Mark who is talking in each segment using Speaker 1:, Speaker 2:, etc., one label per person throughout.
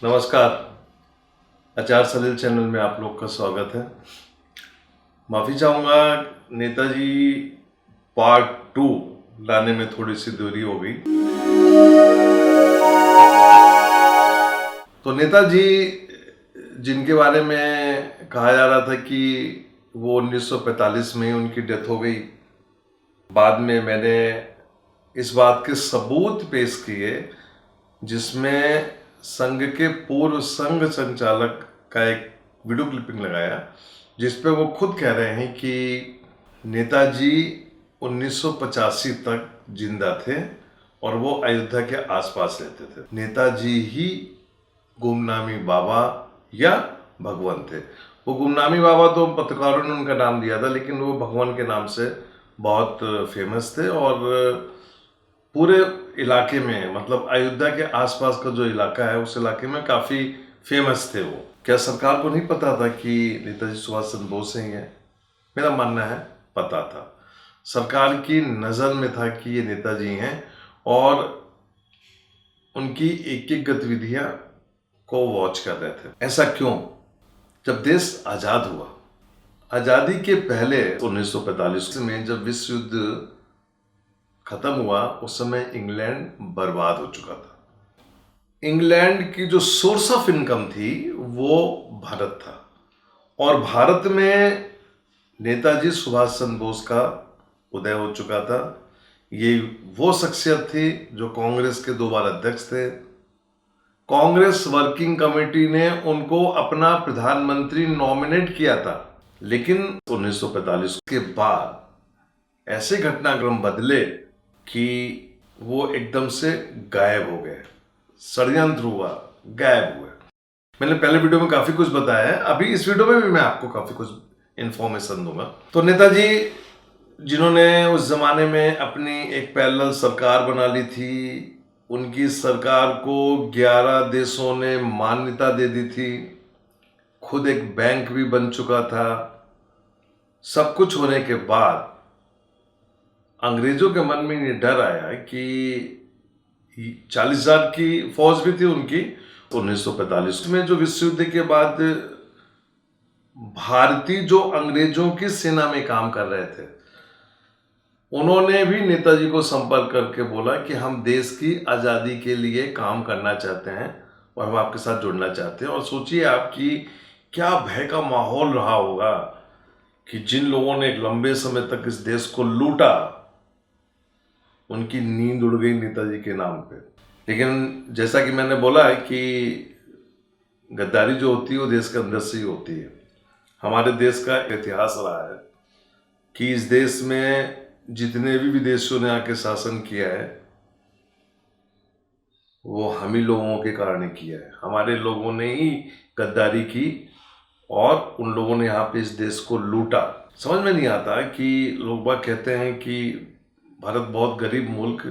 Speaker 1: नमस्कार। आचार सलील चैनल में आप लोग का स्वागत है। माफ़ी चाहूँगा, नेताजी पार्ट 2 लाने में थोड़ी सी देरी हो गई। तो नेताजी जिनके बारे में कहा जा रहा था कि वो 1945 में ही उनकी डेथ हो गई, बाद में मैंने इस बात के सबूत पेश किए जिसमें संघ के पूर्व संघ संचालक का एक वीडियो क्लिपिंग लगाया, जिसपे वो खुद कह रहे हैं कि नेताजी 1985 तक जिंदा थे और वो अयोध्या के आसपास रहते थे। नेताजी ही गुमनामी बाबा या भगवान थे। वो गुमनामी बाबा तो पत्रकारों ने उनका नाम दिया था, लेकिन वो भगवान के नाम से बहुत फेमस थे और पूरे इलाके में, मतलब अयोध्या के आसपास का जो इलाका है उस इलाके में काफ़ी फेमस थे वो। क्या सरकार को नहीं पता था कि नेताजी सुभाष चंद्र बोस ही हैं? मेरा मानना है पता था। सरकार की नज़र में था कि ये नेताजी हैं और उनकी एक एक गतिविधियां को वॉच कर रहे थे। ऐसा क्यों? जब देश आज़ाद हुआ, आज़ादी के पहले 1945 में जब विश्व युद्ध खत्म हुआ, उस समय इंग्लैंड बर्बाद हो चुका था। इंग्लैंड की जो सोर्स ऑफ इनकम थी वो भारत था और भारत में नेताजी सुभाष चंद्र बोस का उदय हो चुका था। ये वो शख्सियत थी जो कांग्रेस के 2 बार अध्यक्ष थे। कांग्रेस वर्किंग कमेटी ने उनको अपना प्रधानमंत्री नॉमिनेट किया था, लेकिन 1945 के बाद ऐसे घटनाक्रम बदले कि वो एकदम से गायब हो गए, षड्यंत्र हुआ, गायब हुए। मैंने पहले वीडियो में काफ़ी कुछ बताया है, अभी इस वीडियो में भी मैं आपको काफ़ी कुछ इन्फॉर्मेशन दूंगा। तो नेताजी जिन्होंने उस ज़माने में अपनी एक पैरेलल सरकार बना ली थी, उनकी सरकार को 11 देशों ने मान्यता दे दी थी, खुद एक बैंक भी बन चुका था। सब कुछ होने के बाद अंग्रेजों के मन में ये डर आया कि 40,000 की फौज भी थी उनकी। 1945 में जो विश्व युद्ध के बाद भारतीय जो अंग्रेजों की सेना में काम कर रहे थे, उन्होंने भी नेताजी को संपर्क करके बोला कि हम देश की आज़ादी के लिए काम करना चाहते हैं और हम आपके साथ जुड़ना चाहते हैं। और सोचिए आपकी क्या भय का माहौल रहा होगा कि जिन लोगों ने एक लंबे समय तक इस देश को लूटा, उनकी नींद उड़ गई नेताजी के नाम पे। लेकिन जैसा कि मैंने बोला है कि गद्दारी जो होती है वो देश के अंदर से ही होती है। हमारे देश का इतिहास रहा है कि इस देश में जितने भी विदेशियों ने आके शासन किया है वो हम ही लोगों के कारण किया है। हमारे लोगों ने ही गद्दारी की और उन लोगों ने यहाँ पे इस देश को लूटा। समझ में नहीं आता कि लोग बाग कहते हैं कि भारत बहुत गरीब मुल्क,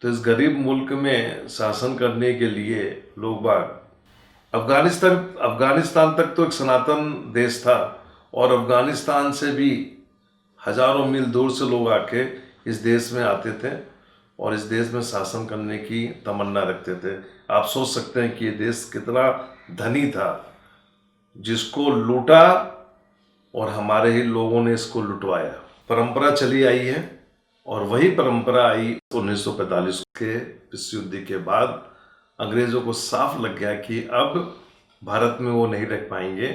Speaker 1: तो इस गरीब मुल्क में शासन करने के लिए लोग बाग अफगानिस्तान तक तो एक सनातन देश था और अफगानिस्तान से भी हजारों मील दूर से लोग आके इस देश में आते थे और इस देश में शासन करने की तमन्ना रखते थे। आप सोच सकते हैं कि ये देश कितना धनी था, जिसको लूटा और हमारे ही लोगों ने इसको लुटवाया। परंपरा चली आई है और वही परंपरा आई 1945 के विश्व युद्ध के बाद। अंग्रेजों को साफ लग गया कि अब भारत में वो नहीं रह पाएंगे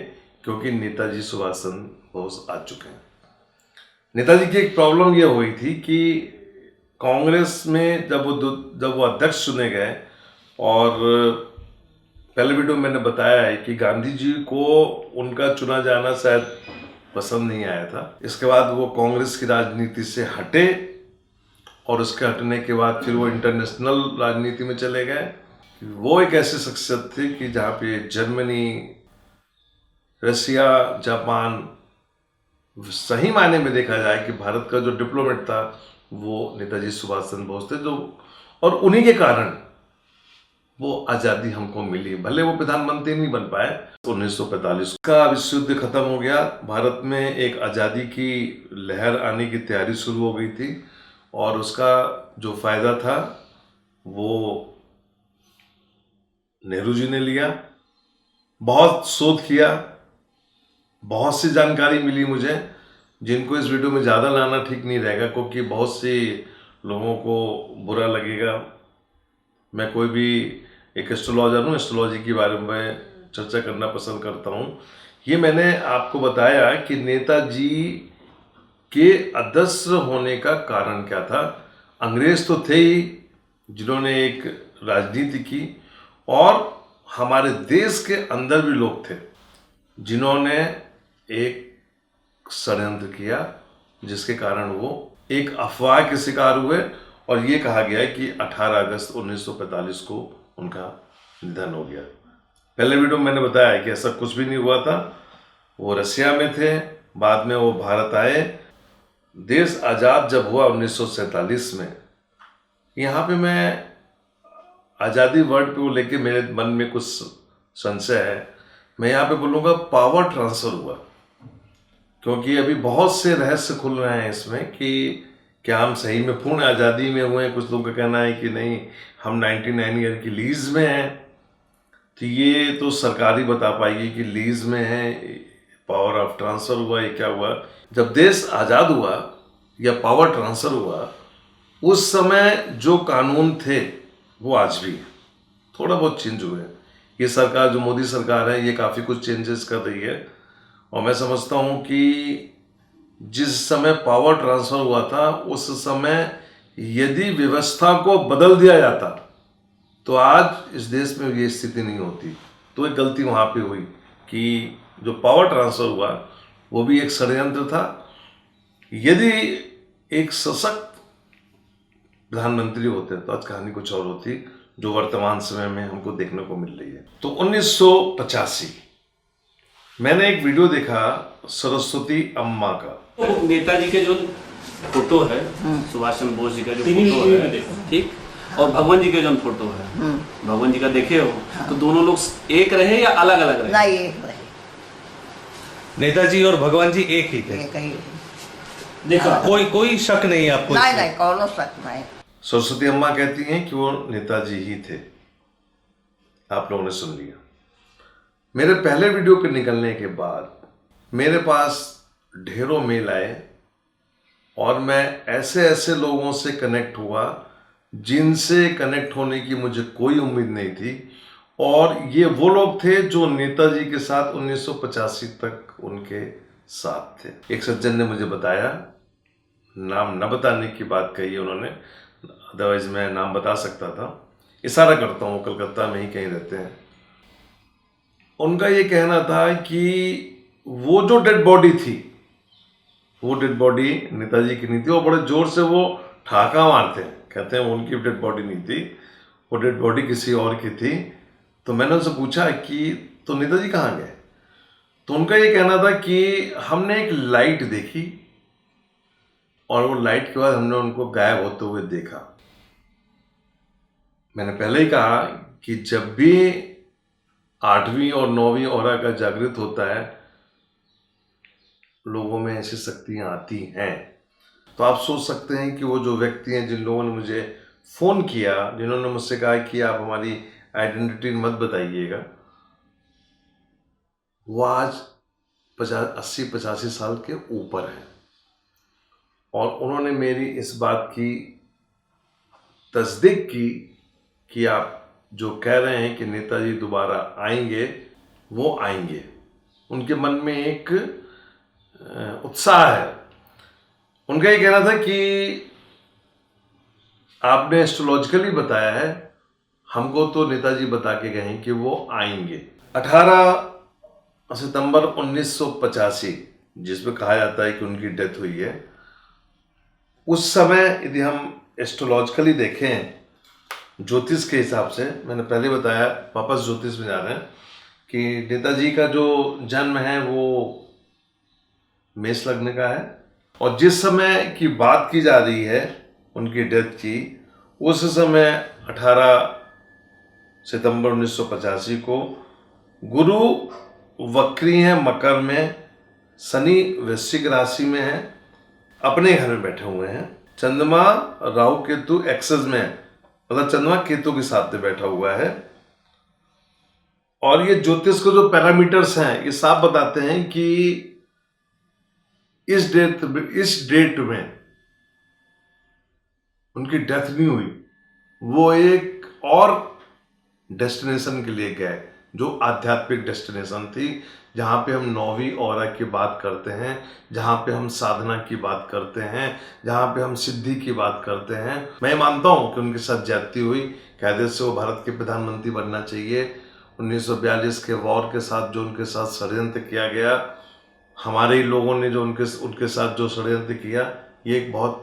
Speaker 1: क्योंकि नेताजी सुभाष चंद्र बोस आ चुके हैं। नेताजी की एक प्रॉब्लम ये हुई थी कि कांग्रेस में जब वो अध्यक्ष चुने गए, और पहले वीडियो में मैंने बताया है कि गांधी जी को उनका चुना जाना शायद पसंद नहीं आया था। इसके बाद वो कांग्रेस की राजनीति से हटे और उसके हटने के बाद फिर वो इंटरनेशनल राजनीति में चले गए। वो एक ऐसी शख्सियत थी कि जहाँ पे जर्मनी, रशिया, जापान, सही मायने में देखा जाए कि भारत का जो डिप्लोमेट था वो नेताजी सुभाष चंद्र बोस थे, जो और उन्हीं के कारण वो आज़ादी हमको मिली। भले वो प्रधानमंत्री नहीं बन पाए। 1945 का विश्व युद्ध खत्म हो गया, भारत में एक आज़ादी की लहर आने की तैयारी शुरू हो गई थी और उसका जो फायदा था वो नेहरू जी ने लिया। बहुत शोध किया, बहुत सी जानकारी मिली मुझे, जिनको इस वीडियो में ज़्यादा लाना ठीक नहीं रहेगा, क्योंकि बहुत सी लोगों को बुरा लगेगा। मैं कोई भी एक एस्ट्रोलॉजर हूँ, एस्ट्रोलॉजी के बारे में चर्चा करना पसंद करता हूँ। ये मैंने आपको बताया कि नेताजी के अदृश्य होने का कारण क्या था। अंग्रेज तो थे ही जिन्होंने एक राजनीति की, और हमारे देश के अंदर भी लोग थे जिन्होंने एक षड्यंत्र किया, जिसके कारण वो एक अफवाह के शिकार हुए। और ये कहा गया है कि 18 अगस्त 1945 को उनका निधन हो गया। पहले वीडियो में मैंने बताया कि ऐसा कुछ भी नहीं हुआ था। वो रसिया में थे, बाद में वो भारत आए। देश आज़ाद जब हुआ 1947 में, यहाँ पे मैं आज़ादी वर्ड को लेके मेरे मन में कुछ संशय है। मैं यहाँ पे बोलूँगा पावर ट्रांसफ़र हुआ, क्योंकि अभी बहुत से रहस्य खुल रहे हैं इसमें कि क्या हम सही में पूर्ण आज़ादी में हुए हैं। कुछ लोगों का कहना है कि नहीं, हम 99 ईयर की लीज में हैं। तो ये तो सरकार ही बता पाएगी कि लीज में है, पावर ऑफ ट्रांसफ़र हुआ, ये क्या हुआ। जब देश आज़ाद हुआ या पावर ट्रांसफ़र हुआ, उस समय जो कानून थे वो आज भी है, थोड़ा बहुत चेंज हुए हैं। ये सरकार जो मोदी सरकार है, ये काफ़ी कुछ चेंजेस कर रही है। और मैं समझता हूँ कि जिस समय पावर ट्रांसफ़र हुआ था, उस समय यदि व्यवस्था को बदल दिया जाता तो आज इस देश में ये स्थिति नहीं होती। तो एक गलती वहाँ पे हुई कि जो पावर ट्रांसफ़र हुआ वो भी एक षड्यंत्र था। यदि एक सशक्त प्रधानमंत्री होते तो आज कहानी कुछ और होती, जो वर्तमान समय में हमको देखने को मिल रही है। तो 1985 मैंने एक वीडियो देखा सरस्वती अम्मा का।
Speaker 2: तो नेताजी के जो फोटो है, सुभाष चंद्र बोस जी का जो फोटो है, ठीक, और भगवान जी के जो फोटो है, भगवान जी का देखे हो, तो दोनों लोग एक रहे या अलग अलग रहे?
Speaker 3: नहीं, एक रहे।
Speaker 4: नेताजी और भगवान जी एक ही थे।
Speaker 3: एक ही।
Speaker 2: देखो,
Speaker 4: कोई शक नहीं आपको?
Speaker 3: नहीं, कौनो शक नहीं।
Speaker 1: सरस्वती अम्मा कहती हैं कि वो नेताजी ही थे। आप लोगों ने सुन लिया। मेरे पहले वीडियो पे निकलने के बाद मेरे पास ढेरों मेल आए, और मैं ऐसे ऐसे लोगों से कनेक्ट हुआ जिनसे कनेक्ट होने की मुझे कोई उम्मीद नहीं थी। और ये वो लोग थे जो नेताजी के साथ 1985 तक उनके साथ थे। एक सज्जन ने मुझे बताया, नाम न बताने की बात कही उन्होंने, अदरवाइज मैं नाम बता सकता था। इशारा करता हूँ, कलकत्ता में ही कहीं रहते हैं। उनका ये कहना था कि वो जो डेड बॉडी थी, वो डेड बॉडी नेताजी की नहीं थी। और बड़े जोर से वो ठहाका मारते हैं, कहते हैं उनकी डेड बॉडी नहीं थी, वो डेड बॉडी किसी और की थी। तो मैंने उनसे पूछा कि तो नेताजी कहाँ गए? तो उनका ये कहना था कि हमने एक लाइट देखी, और वो लाइट के बाद हमने उनको गायब होते हुए देखा। मैंने पहले ही कहा कि जब भी 8वीं और 9वीं ओरा का जागृत होता है, लोगों में ऐसी शक्तियां आती हैं। तो आप सोच सकते हैं कि वो जो व्यक्ति हैं, जिन लोगों ने मुझे फ़ोन किया, जिन्होंने मुझसे कहा कि आप हमारी आइडेंटिटी मत बताइएगा, वो आज 80-85 साल के ऊपर हैं। और उन्होंने मेरी इस बात की तस्दीक की कि आप जो कह रहे हैं कि नेताजी दोबारा आएंगे, वो आएंगे। उनके मन में एक उत्साह है। उनका ये कहना था कि आपने एस्ट्रोलॉजिकली बताया है, हमको तो नेताजी बता के गए हैं कि वो आएंगे। 18 सितंबर 1985, जिसमें कहा जाता है कि उनकी डेथ हुई है, उस समय यदि हम एस्ट्रोलॉजिकली देखें, ज्योतिष के हिसाब से, मैंने पहले बताया, वापस ज्योतिष में जा रहे हैं, कि नेताजी का जो जन्म है वो मेष लग्न का है। और जिस समय की बात की जा रही है उनकी डेथ की, उस समय 18 सितंबर 1985 को गुरु वक्री हैं मकर में, शनि वृश्चिक राशि में है, अपने घर में बैठे हुए हैं। चंद्रमा राहु केतु एक्सेस में है, मतलब चंद्रमा केतु के साथ में बैठा हुआ है। और ये ज्योतिष के जो पैरामीटर्स हैं ये साफ बताते हैं कि इस डेट में उनकी डेथ नहीं हुई, वो एक और डेस्टिनेशन के लिए गए जो आध्यात्मिक डेस्टिनेशन थी, जहाँ पे हम नौवीं ऑरा की बात करते हैं, जहाँ पे हम साधना की बात करते हैं, जहाँ पे हम सिद्धि की बात करते हैं। मैं मानता हूँ कि उनके साथ ज्यादती हुई, कायदे से वो भारत के प्रधानमंत्री बनना चाहिए। 1942 के वॉर के साथ जो उनके साथ षड्यंत्र किया गया, हमारे ही लोगों ने जो उनके साथ जो षड्यंत्र किया, ये एक बहुत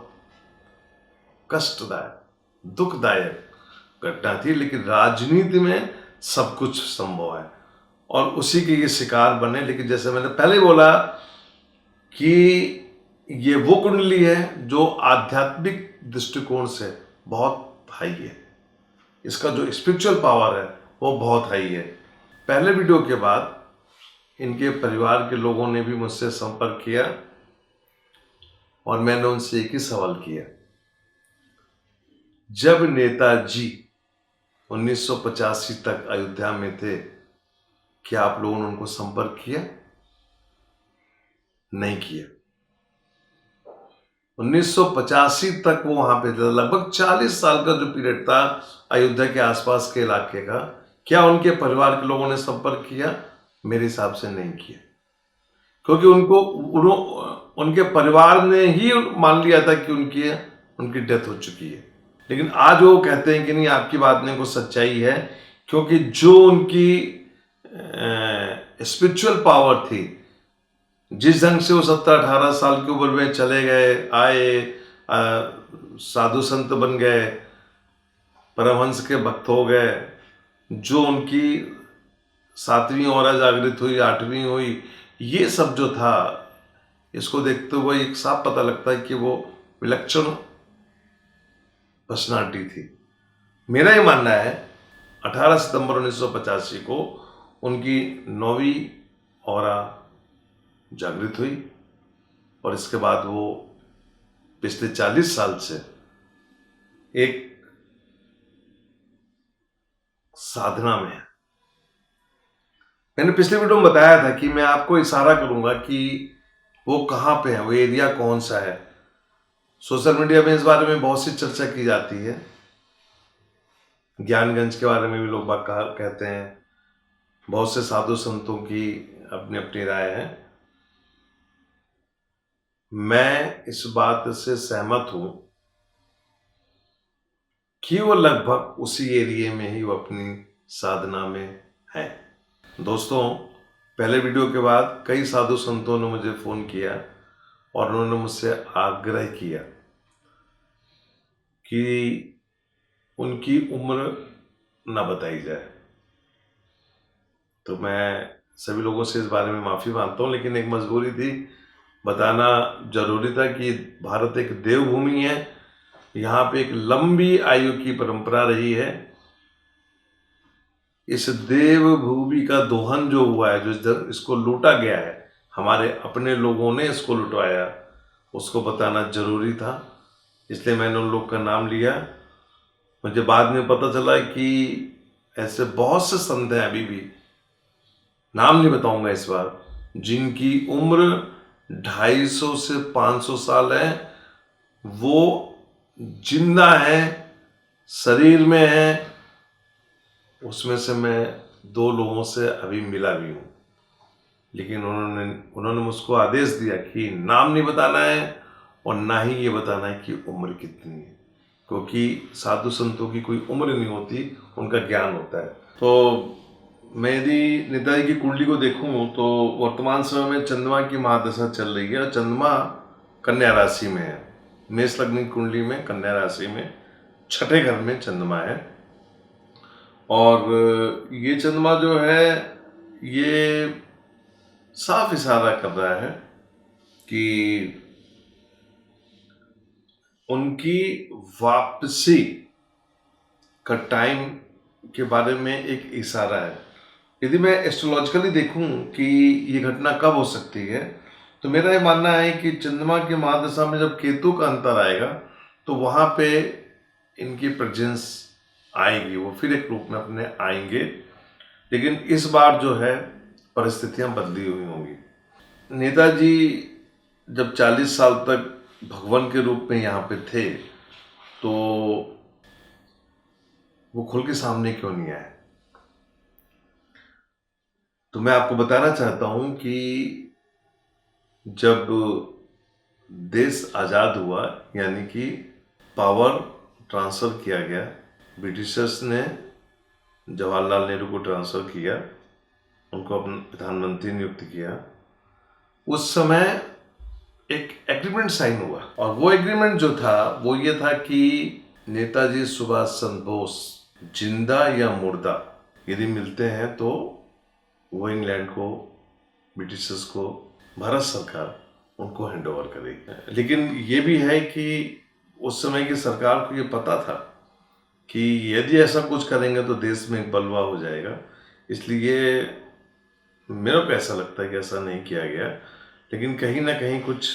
Speaker 1: कष्टदायक, दुखदायक घटना थी। लेकिन राजनीति में सब कुछ संभव है और उसी के ये शिकार बने। लेकिन जैसे मैंने पहले बोला कि ये वो कुंडली है जो आध्यात्मिक दृष्टिकोण से बहुत हाई है, इसका जो स्पिरिचुअल पावर है वो बहुत हाई है। पहले वीडियो के बाद इनके परिवार के लोगों ने भी मुझसे संपर्क किया और मैंने उनसे एक ही सवाल किया, जब नेताजी 1985 तक अयोध्या में थे, क्या आप लोगों ने उनको संपर्क किया? नहीं किया। 1985 तक वो वहां पे थे, लगभग 40 साल का जो पीरियड था अयोध्या के आसपास के इलाके का, क्या उनके परिवार के लोगों ने संपर्क किया? मेरे हिसाब से नहीं किया, क्योंकि उनके परिवार ने ही मान लिया था कि उनकी डेथ हो चुकी है। लेकिन आज वो कहते हैं कि नहीं, आपकी बात में कुछ सच्चाई है, क्योंकि जो उनकी स्पिरिचुअल पावर थी, जिस ढंग से वो 17-18 साल की उम्र में चले गए, आए, साधु संत बन गए, परमहंस के भक्त हो गए, जो उनकी 7वीं ऑरा जागृत हुई, 8वीं हुई, ये सब जो था, इसको देखते हुए एक साफ पता लगता है कि वो विलक्षण पर्सनालिटी थी। मेरा ये मानना है 18 सितंबर 1985 को उनकी 9वीं ऑरा जागृत हुई और इसके बाद वो पिछले 40 साल से एक साधना में है। मैंने पिछले वीडियो में बताया था कि मैं आपको इशारा करूंगा कि वो कहाँ पे है, वो एरिया कौन सा है। सोशल मीडिया में इस बारे में बहुत सी चर्चा की जाती है, ज्ञानगंज के बारे में भी लोग बात कहते हैं, बहुत से साधु संतों की अपनी अपनी राय है। मैं इस बात से सहमत हूं कि वो लगभग उसी एरिया में ही वो अपनी साधना में है। दोस्तों, पहले वीडियो के बाद कई साधु संतों ने मुझे फ़ोन किया और उन्होंने मुझसे आग्रह किया कि उनकी उम्र न बताई जाए। तो मैं सभी लोगों से इस बारे में माफ़ी मांगता हूँ, लेकिन एक मजबूरी थी, बताना जरूरी था कि भारत एक देवभूमि है, यहाँ पे एक लंबी आयु की परंपरा रही है। इस देवभूमि का दोहन जो हुआ है, जो इसको लूटा गया है, हमारे अपने लोगों ने इसको लुटवाया, उसको बताना जरूरी था, इसलिए मैंने उन लोग का नाम लिया। मुझे बाद में पता चला कि ऐसे बहुत से संत हैं, अभी भी नाम नहीं बताऊंगा इस बार, जिनकी उम्र 250 से 500 साल है, वो जिंदा है, शरीर में है। उसमें से मैं 2 लोगों से अभी मिला भी हूँ, लेकिन उन्होंने मुझको आदेश दिया कि नाम नहीं बताना है और ना ही ये बताना है कि उम्र कितनी है, क्योंकि साधु संतों की कोई उम्र नहीं होती, उनका ज्ञान होता है। तो मैं यदि नेताजी की कुंडली को देखूं तो वर्तमान समय में चंद्रमा की महादशा चल रही है और चंद्रमा कन्या राशि में है। मेष लग्न की कुंडली में कन्या राशि में 6ठे घर में चंद्रमा है और ये चंद्रमा जो है ये साफ इशारा कर रहा है कि उनकी वापसी का टाइम के बारे में एक इशारा है। यदि मैं एस्ट्रोलॉजिकली देखूं कि ये घटना कब हो सकती है, तो मेरा ये मानना है कि चंद्रमा की महादशा में जब केतु का अंतर आएगा तो वहां पे इनकी प्रेजेंस आएगी, वो फिर एक रूप में अपने आएंगे। लेकिन इस बार जो है परिस्थितियां बदली हुई होंगी। नेताजी जब 40 साल तक भगवान के रूप में यहाँ पे थे तो वो खुल के सामने क्यों नहीं आए? तो मैं आपको बताना चाहता हूं कि जब देश आज़ाद हुआ, यानी कि पावर ट्रांसफ़र किया गया, ब्रिटिशर्स ने जवाहरलाल नेहरू को ट्रांसफ़र किया, उनको अपना प्रधानमंत्री नियुक्त किया। उस समय एक एग्रीमेंट साइन हुआ और वो एग्रीमेंट जो था वो ये था कि नेताजी सुभाष चंद्र बोस जिंदा या मुर्दा यदि मिलते हैं तो वो इंग्लैंड को, ब्रिटिशर्स को, भारत सरकार उनको हैंड ओवर करेगी। लेकिन ये भी है कि उस समय की सरकार को ये पता था कि यदि ऐसा कुछ करेंगे तो देश में एक बलवा हो जाएगा, इसलिए मेरे को ऐसा लगता है कि ऐसा नहीं किया गया। लेकिन कहीं ना कहीं कुछ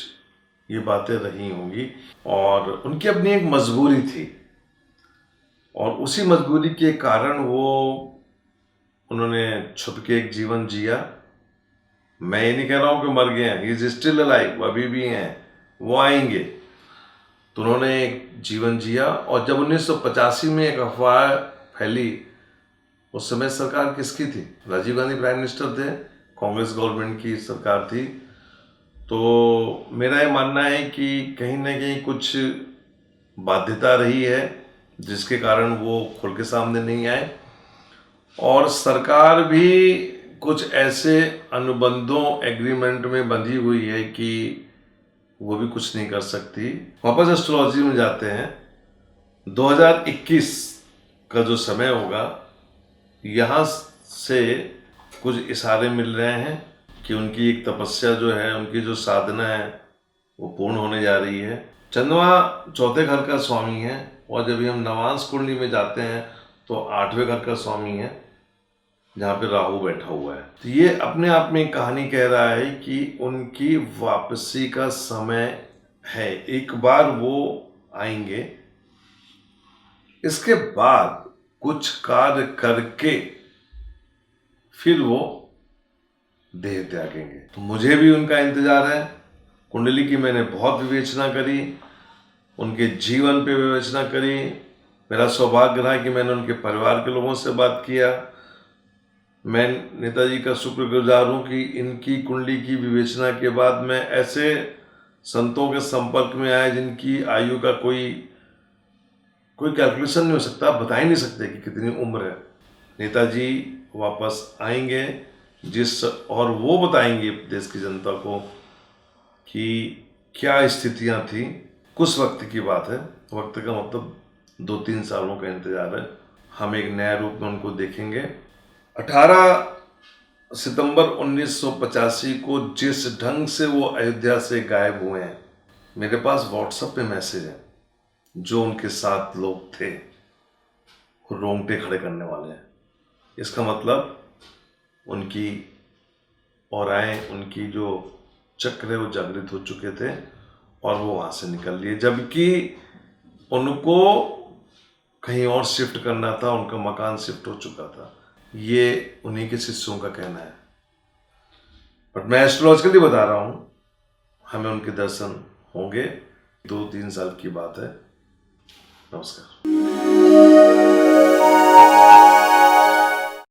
Speaker 1: ये बातें रही होंगी और उनकी अपनी एक मजबूरी थी और उसी मजबूरी के कारण उन्होंने छुप के एक जीवन जिया। मैं ये नहीं कह रहा हूँ कि मर गए हैं, ही इज स्टिल अलाइव, अभी भी हैं, वो आएंगे। तो उन्होंने एक जीवन जिया और जब 1985 में एक अफवाह फैली, उस समय सरकार किसकी थी? राजीव गांधी प्राइम मिनिस्टर थे, कांग्रेस गवर्नमेंट की सरकार थी। तो मेरा ये मानना है कि कहीं ना कहीं कुछ बाध्यता रही है जिसके कारण वो खुल के सामने नहीं आए और सरकार भी कुछ ऐसे अनुबंधों, एग्रीमेंट में बंधी हुई है कि वो भी कुछ नहीं कर सकती। वापस एस्ट्रोलॉजी में जाते हैं। 2021 का जो समय होगा, यहाँ से कुछ इशारे मिल रहे हैं कि उनकी एक तपस्या जो है, उनकी जो साधना है वो पूर्ण होने जा रही है। चंद्रमा चौथे घर का स्वामी है और जब हम नवांश कुंडली में जाते हैं तो 8वें घर का स्वामी है जहाँ पे राहु बैठा हुआ है। तो ये अपने आप में एक कहानी कह रहा है कि उनकी वापसी का समय है, एक बार वो आएंगे, इसके बाद कुछ कार्य करके फिर वो देह त्यागेंगे। तो मुझे भी उनका इंतजार है। कुंडली की मैंने बहुत विवेचना करी, उनके जीवन पे विवेचना करी। मेरा सौभाग्य रहा कि मैंने उनके परिवार के लोगों से बात किया। मैं नेताजी का शुक्रगुजार हूँ कि इनकी कुंडली की विवेचना के बाद मैं ऐसे संतों के संपर्क में आया जिनकी आयु का कोई कैलकुलेशन नहीं हो सकता, बता ही नहीं सकते कि कितनी उम्र है। नेताजी वापस आएंगे और वो बताएंगे देश की जनता को कि क्या स्थितियां थी। कुछ वक्त की बात है, वक्त का मतलब 2-3 सालों का इंतजार है। हम एक नए रूप में उनको देखेंगे। 18 सितंबर 1985 को जिस ढंग से वो अयोध्या से गायब हुए हैं, मेरे पास व्हाट्सएप पे मैसेज है। जो उनके साथ लोग थे रोंगटे खड़े करने वाले हैं। इसका मतलब उनकी औराएं, उनकी जो चक्र है वो जागृत हो चुके थे और वो वहाँ से निकल लिए, जबकि उनको कहीं और शिफ्ट करना था, उनका मकान शिफ्ट हो चुका था। ये उन्हीं के शिष्यों का कहना है, बट मैं एस्ट्रोलॉजिकली बता रहा हूँ हमें उनके दर्शन होंगे। 2-3 साल की बात है। नमस्कार।